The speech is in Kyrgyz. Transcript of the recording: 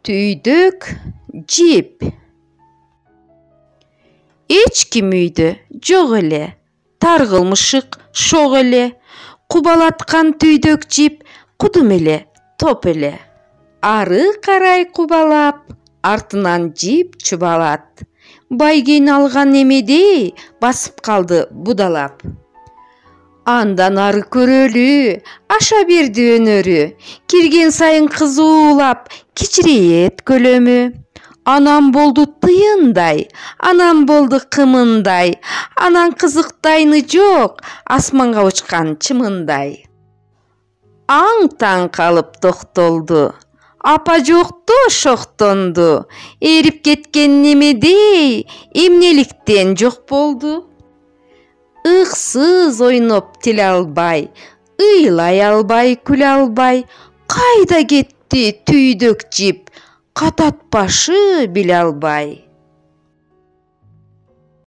Tüydük jip. Эчким үйдө жок эле, таргылмышык шок эле. Кубалаткан түйдөк жип, кудум эле, топ эле. Ары карай кубалап, артынан жип чубалат. Байгени алган эмедей басып калды будалап. Андан ары көрөлү, аша берди өнөрү. Кирген сайын кызуулап, кичирейет көлөмү. Анам болду тыйындай, анам болду кымындай. Анан кызыктайны жок, асманга учкан чымындай. Аң-таң калып токтолду, апа жокто шоктонду. Эрип кеткен немедей, эмнеликтен жок болду. Ыксыз ойноп тиле албай, ыйлай албай, күлө албай. Кайда кетти түйдөк жип, кататпашы биле албай.